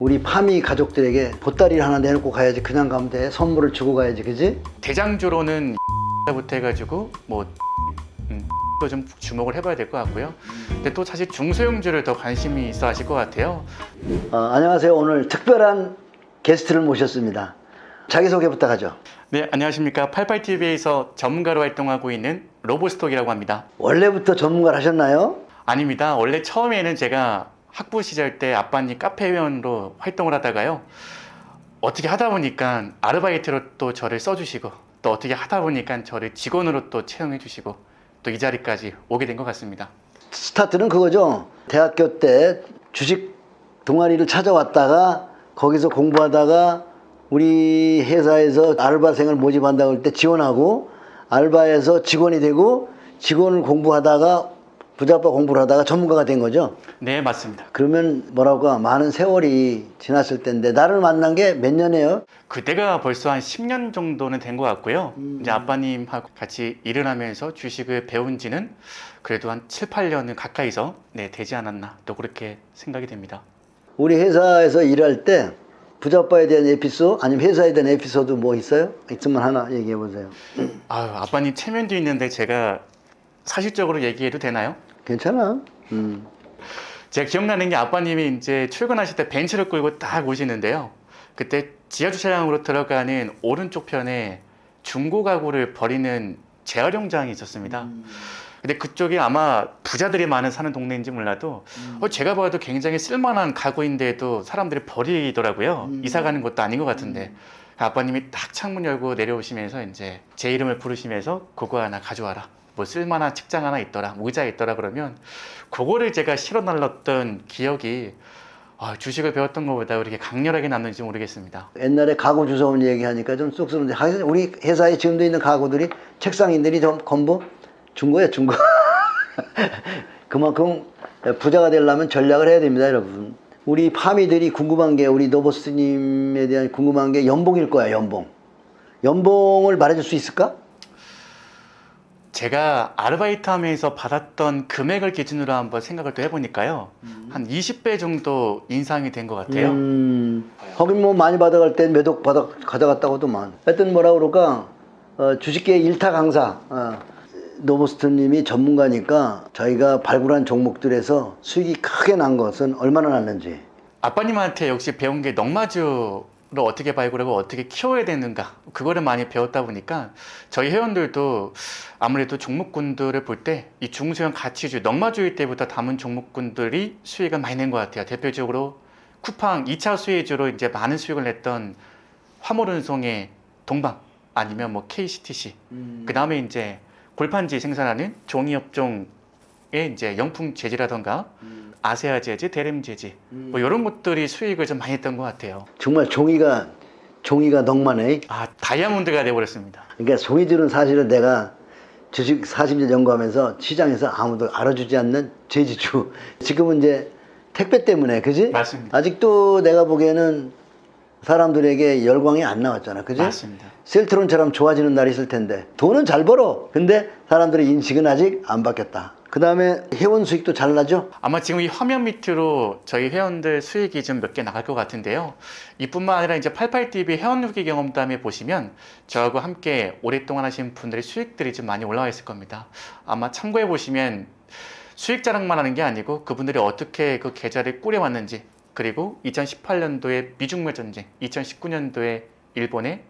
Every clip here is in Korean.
우리 파미 가족들에게 보따리를 하나 내놓고 가야지. 그냥 가면 돼. 선물을 주고 가야지. 그지? 대장주로는 부터 해가지고 뭐 좀 주목을 해봐야 될 것 같고요. 근데 또 사실 중소형주를 더 관심이 있어 하실 것 같아요. 안녕하세요. 오늘 특별한 게스트를 모셨습니다. 자기소개 부탁하죠. 네, 안녕하십니까. 88TV에서 전문가로 활동하고 있는 로보스톡이라고 합니다. 원래부터 전문가를 하셨나요? 아닙니다. 원래 처음에는 제가 학부 시절 때 아빠님 카페 회원으로 활동을 하다가요. 어떻게 하다 보니까 아르바이트로 또 저를 써주시고 또 어떻게 하다 보니까 저를 직원으로 또 채용해 주시고 또 이 자리까지 오게 된 것 같습니다. 스타트는 그거죠. 대학교 때 주식 동아리를 찾아왔다가 거기서 공부하다가 우리 회사에서 알바생을 모집한다고 할 때 지원하고 알바에서 직원이 되고 직원을 공부하다가 부자빠 공부를 하다가 전문가가 된 거죠. 네, 맞습니다. 그러면 뭐라고 많은 세월이 지났을 텐데 나를 만난 게 몇 년이에요? 그때가 벌써 한 10년 정도는 된 것 같고요. 이제 아빠님하고 같이 일을 하면서 주식을 배운 지는 그래도 한 7, 8년은 가까이서 되지 않았나 또 그렇게 생각이 됩니다. 우리 회사에서 일할 때 부자빠에 대한 에피소드 아니면 회사에 대한 에피소드 뭐 있어요? 있으면 하나 얘기해 보세요. 아빠님 체면도 있는데 제가 사실적으로 얘기해도 되나요? 괜찮아. 제가 기억나는 게 아빠님이 이제 출근하실 때 벤츠를 끌고 딱 오시는데요. 그때 지하 주차장으로 들어가는 오른쪽 편에 중고 가구를 버리는 재활용장이 있었습니다. 근데 그쪽이 아마 부자들이 많은 사는 동네인지 몰라도 제가 봐도 굉장히 쓸만한 가구인데도 사람들이 버리더라고요. 이사 가는 것도 아닌 것 같은데 아빠님이 딱 창문 열고 내려오시면서 이제 제 이름을 부르시면서 그거 하나 가져와라. 뭐 쓸만한 책장 하나 있더라, 의자 있더라 그러면 그거를 제가 실어 날랐던 기억이 주식을 배웠던 것보다 그렇게 강렬하게 남는지 모르겠습니다. 옛날에 가구 주워온 얘기하니까 좀 쑥스러운데 우리 회사에 지금도 있는 가구들이 책상인들이 좀 전부 중고예요, 중고. 그만큼 부자가 되려면 전략을 해야 됩니다, 여러분. 우리 파미들이 궁금한 게 우리 노보스님에 대한 궁금한 게 연봉일 거야, 연봉. 연봉을 말해줄 수 있을까? 제가 아르바이트 하면서 받았던 금액을 기준으로 한번 생각을 또 해보니까요. 한 20배 정도 인상이 된 것 같아요. 거긴 뭐 많이 받아갈 땐 몇 억 가져갔다고도만. 하여튼 뭐라 그럴까, 주식계 일타 강사, 노보스트님이 전문가니까 저희가 발굴한 종목들에서 수익이 크게 난 것은 얼마나 났는지. 아빠님한테 역시 배운 게 넉마주를 어떻게 발굴하고 어떻게 키워야 되는가 그거를 많이 배웠다 보니까 저희 회원들도 아무래도 종목군들을 볼 때 이 중소형 가치주 넉마주일 때부터 담은 종목군들이 수익을 많이 낸 것 같아요. 대표적으로 쿠팡 2차 수혜주로 이제 많은 수익을 냈던 화물운송의 동방 아니면 뭐 KCTC 그 다음에 이제 골판지 생산하는 종이업종의 이제 영풍 재지라던가 아세아 재지, 대림 재지 뭐 이런 것들이 수익을 좀 많이 했던 것 같아요. 정말 종이가 넉만해. 다이아몬드가 돼버렸습니다. 그러니까 종이들은 사실은 내가 주식 40년 연구하면서 시장에서 아무도 알아주지 않는 재지주. 지금은 이제 택배 때문에, 그지? 맞습니다. 아직도 내가 보기에는 사람들에게 열광이 안 나왔잖아, 그지? 맞습니다. 셀트론처럼 좋아지는 날이 있을 텐데 돈은 잘 벌어. 근데 사람들의 인식은 아직 안 바뀌었다. 그 다음에 회원 수익도 잘 나죠? 아마 지금 이 화면 밑으로 저희 회원들 수익이 좀 몇 개 나갈 것 같은데요. 이뿐만 아니라 이제 88TV 회원 후기 경험담에 보시면 저하고 함께 오랫동안 하신 분들의 수익들이 좀 많이 올라와 있을 겁니다. 아마 참고해 보시면 수익 자랑만 하는 게 아니고 그분들이 어떻게 그 계좌를 꾸려왔는지 그리고 2018년도에 미중물 전쟁, 2019년도에 일본의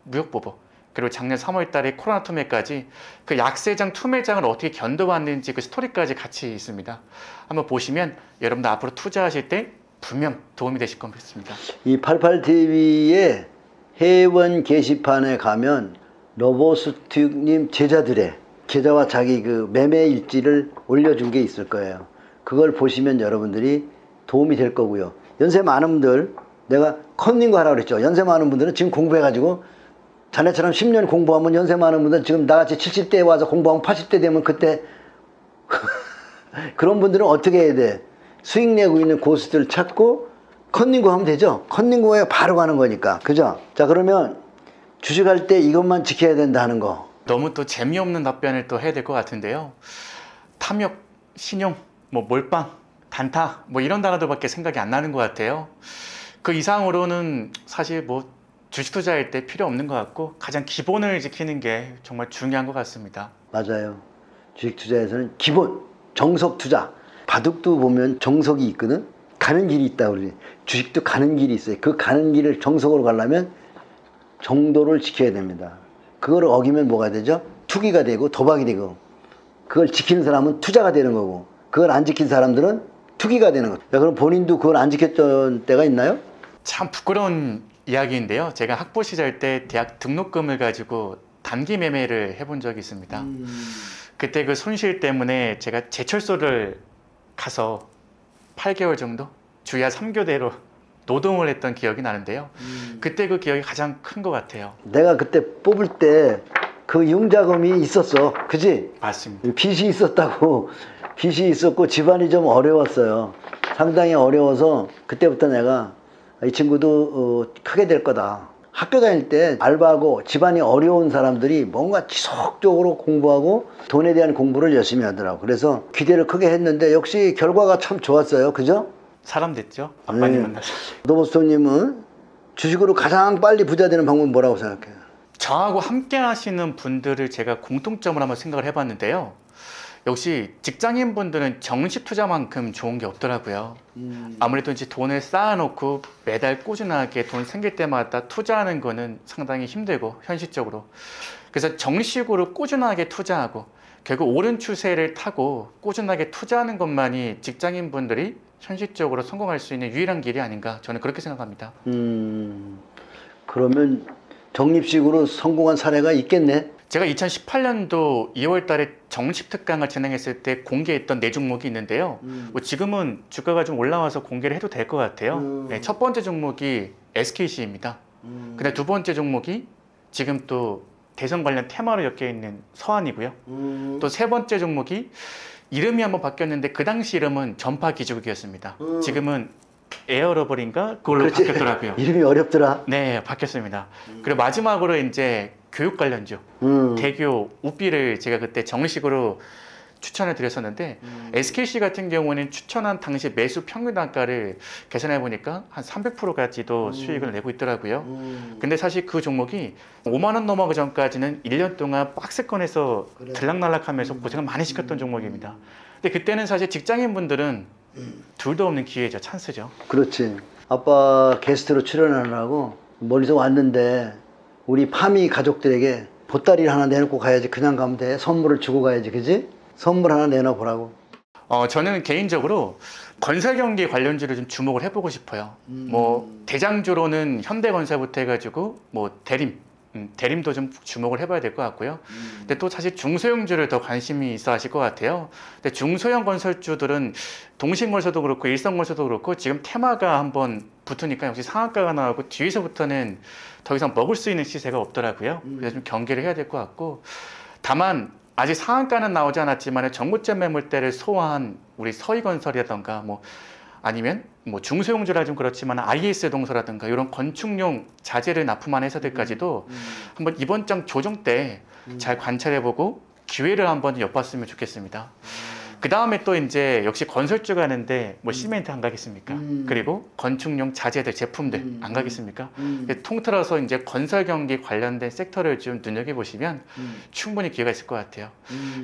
무역보복 그리고 작년 3월 달에 코로나 투매까지 그 약세장 투매장을 어떻게 견뎌왔는지 그 스토리까지 같이 있습니다. 한번 보시면 여러분들 앞으로 투자하실 때 분명 도움이 되실 것 같습니다. 이 88TV의 회원 게시판에 가면 로보스틱님 제자들의 계좌와 자기 그 매매 일지를 올려준 게 있을 거예요. 그걸 보시면 여러분들이 도움이 될 거고요. 연세 많은 분들, 내가 컨닝거 하라고 그랬죠. 연세 많은 분들은 지금 공부해가지고 자네처럼 10년 공부하면 연세 많은 분들은 지금 나같이 70대에 와서 공부하면 80대 되면 그때 그런 분들은 어떻게 해야 돼? 수익 내고 있는 고수들 찾고 컨닝고 하면 되죠. 컨닝고에 바로 가는 거니까. 그죠? 자, 그러면 주식할 때 이것만 지켜야 된다는 거. 너무 또 재미없는 답변을 또 해야 될 것 같은데요. 탐욕, 신용, 뭐 몰빵, 단타 뭐 이런 단어들밖에 생각이 안 나는 것 같아요. 그 이상으로는 사실 뭐 주식 투자할 때 필요 없는 것 같고 가장 기본을 지키는 게 정말 중요한 것 같습니다. 맞아요. 주식 투자에서는 기본, 정석 투자. 바둑도 보면 정석이 있거든. 가는 길이 있다 그러지. 주식도 가는 길이 있어요. 그 가는 길을 정석으로 가려면 정도를 지켜야 됩니다. 그걸 어기면 뭐가 되죠? 투기가 되고 도박이 되고, 그걸 지키는 사람은 투자가 되는 거고, 그걸 안 지킨 사람들은 투기가 되는 거죠. 야, 그럼 본인도 그걸 안 지켰던 때가 있나요? 참 부끄러운 이야기인데요. 제가 학부 시절 때 대학 등록금을 가지고 단기 매매를 해본 적이 있습니다. 그때 그 손실 때문에 제가 제철소를 가서 8개월 정도 주야 3교대로 노동을 했던 기억이 나는데요. 그때 그 기억이 가장 큰 것 같아요. 내가 그때 뽑을 때 그 융자금이 있었어. 그지? 맞습니다. 빚이 있었다고. 빚이 있었고 집안이 좀 어려웠어요. 상당히 어려워서 그때부터 내가 이 친구도 크게 될 거다. 학교 다닐 때 알바하고 집안이 어려운 사람들이 뭔가 지속적으로 공부하고 돈에 대한 공부를 열심히 하더라고. 그래서 기대를 크게 했는데 역시 결과가 참 좋았어요. 그죠? 사람 됐죠? 아빠님 만나서. 노보스토님은 주식으로 가장 빨리 부자 되는 방법은 뭐라고 생각해요? 저하고 함께 하시는 분들을 제가 공통점을 한번 생각을 해봤는데요. 역시 직장인 분들은 정식 투자만큼 좋은 게 없더라고요. 아무래도 이제 돈을 쌓아놓고 매달 꾸준하게 돈 생길 때마다 투자하는 거는 상당히 힘들고 현실적으로. 그래서 정식으로 꾸준하게 투자하고 결국 오른 추세를 타고 꾸준하게 투자하는 것만이 직장인 분들이 현실적으로 성공할 수 있는 유일한 길이 아닌가, 저는 그렇게 생각합니다. 그러면 적립식으로 성공한 사례가 있겠네? 제가 2018년도 2월 달에 정식 특강을 진행했을 때 공개했던 네 종목이 있는데요. 뭐 지금은 주가가 좀 올라와서 공개를 해도 될 것 같아요. 네, 첫 번째 종목이 SKC입니다. 근데 두 번째 종목이 지금 또 대선 관련 테마로 엮여 있는 서한이고요. 또 세 번째 종목이 이름이 한번 바뀌었는데 그 당시 이름은 전파 기지국이었습니다. 지금은 에어러버인가 그걸로 그렇지. 바뀌었더라고요. 이름이 어렵더라. 네, 바뀌었습니다. 그리고 마지막으로 이제 교육 관련주 대교 우비를 제가 그때 정식으로 추천을 드렸었는데 SKC 같은 경우는 추천한 당시 매수 평균 단가를 계산해 보니까 한 300%까지도 수익을 내고 있더라고요. 근데 사실 그 종목이 5만 원 넘어가기 전까지는 1년 동안 박스권에서 들락날락하면서 고생을 많이 시켰던 종목입니다. 근데 그때는 사실 직장인 분들은 둘도 없는 기회죠. 찬스죠. 그렇지. 아빠 게스트로 출연하느라고 멀리서 왔는데 우리 파미 가족들에게 보따리를 하나 내놓고 가야지. 그냥 가면 돼. 선물을 주고 가야지. 그지? 선물 하나 내놔 보라고. 저는 개인적으로 건설 경기 관련주를 좀 주목을 해보고 싶어요. 뭐 대장주로는 현대건설부터 해가지고 뭐 대림도 좀 주목을 해봐야 될 것 같고요. 근데 또 사실 중소형주를 더 관심이 있어 하실 것 같아요. 근데 중소형 건설주들은 동신건설도 그렇고 일성건설도 그렇고 지금 테마가 한번 붙으니까 역시 상한가가 나오고 뒤에서부터는 더 이상 먹을 수 있는 시세가 없더라고요. 그래서 좀 경계를 해야 될 것 같고, 다만 아직 상한가는 나오지 않았지만 정고점 매물대를 소화한 우리 서희건설이라던가 뭐 아니면 뭐 중소형주라 좀 그렇지만 IS 동서라든가 이런 건축용 자재를 납품한 회사들까지도 한번 이번 장 조정 때 잘 관찰해보고 기회를 한번 엿봤으면 좋겠습니다. 그 다음에 또 이제 역시 건설주가 하는데 뭐 시멘트 안 가겠습니까? 그리고 건축용 자재들 제품들 안 가겠습니까? 통틀어서 이제 건설 경기 관련된 섹터를 좀 눈여겨보시면 충분히 기회가 있을 것 같아요.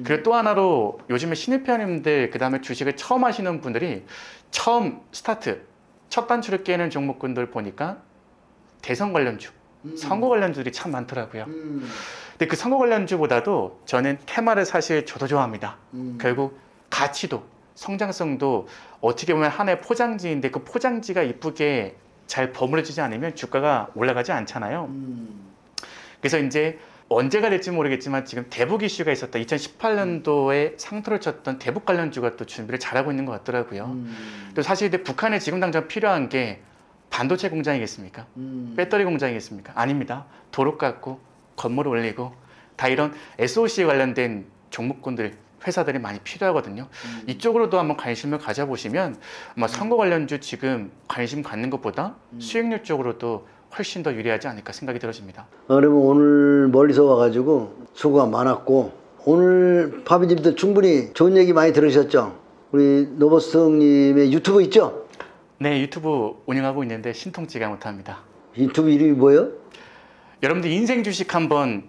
그리고 또 하나로 요즘에 신입회원님들 그 다음에 주식을 처음 하시는 분들이 처음 스타트 첫 단추를 깨는 종목군들 보니까 대선 관련주, 선거 관련주들이 참 많더라고요. 근데 그 선거 관련주보다도 저는 테마를 사실 저도 좋아합니다. 결국 가치도 성장성도 어떻게 보면 하나의 포장지인데 그 포장지가 이쁘게 잘 버무려지지 않으면 주가가 올라가지 않잖아요. 그래서 이제 언제가 될지 모르겠지만 지금 대북 이슈가 있었다. 2018년도에 상투를 쳤던 대북 관련주가 또 준비를 잘하고 있는 것 같더라고요. 또 사실 북한에 지금 당장 필요한 게 반도체 공장이겠습니까? 배터리 공장이겠습니까? 아닙니다. 도로 깎고 건물을 올리고 다 이런 SOC에 관련된 종목군들 회사들이 많이 필요하거든요. 이쪽으로도 한번 관심을 가져보시면 아마 선거 관련주 지금 관심 갖는 것보다 수익률 쪽으로도 훨씬 더 유리하지 않을까 생각이 들어집니다. 그러면 오늘 멀리서 와가지고 수고가 많았고, 오늘 파비님들 충분히 좋은 얘기 많이 들으셨죠? 우리 노버스 형님의 유튜브 있죠? 네, 유튜브 운영하고 있는데 신통치가 못합니다. 유튜브 이름이 뭐예요? 여러분들 인생 주식 한번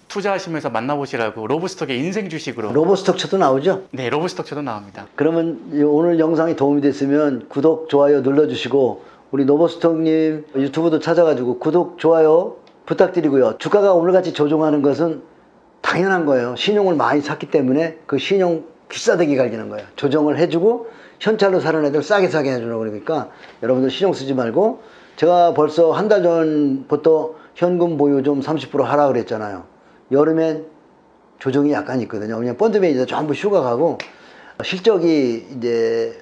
투자하시면서 만나보시라고 로브스톡의 인생 주식으로. 로보스톡 쳐도 나오죠? 네, 로브스톡 저도 나옵니다. 그러면 오늘 영상이 도움이 됐으면 구독, 좋아요 눌러주시고 우리 노보스톡님 유튜브도 찾아가지고 구독, 좋아요 부탁드리고요. 주가가 오늘같이 조정하는 것은 당연한 거예요. 신용을 많이 샀기 때문에 그 신용 비싸대기 갈기는 거예요. 조정을 해주고 현찰로 사는 애들 싸게 해주려고 그러니까 여러분들 신용 쓰지 말고, 제가 벌써 한 달 전부터 현금 보유 좀 30% 하라 그랬잖아요. 여름엔 조정이 약간 있거든요. 그냥 펀드맨 이제 전부 휴가 가고 실적이 이제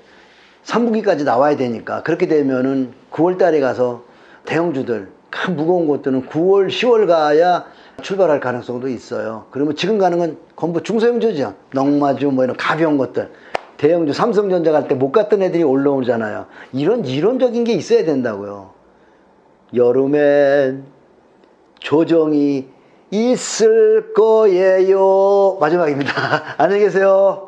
3분기까지 나와야 되니까, 그렇게 되면은 9월 달에 가서 대형주들 큰 무거운 것들은 9월, 10월 가야 출발할 가능성도 있어요. 그러면 지금 가는 건 전부 중소형주죠. 넉마주 뭐 이런 가벼운 것들. 대형주 삼성전자 갈 때 못 갔던 애들이 올라오잖아요. 이론적인 게 있어야 된다고요. 여름엔 조정이 있을 거예요. 마지막입니다. 안녕히 계세요.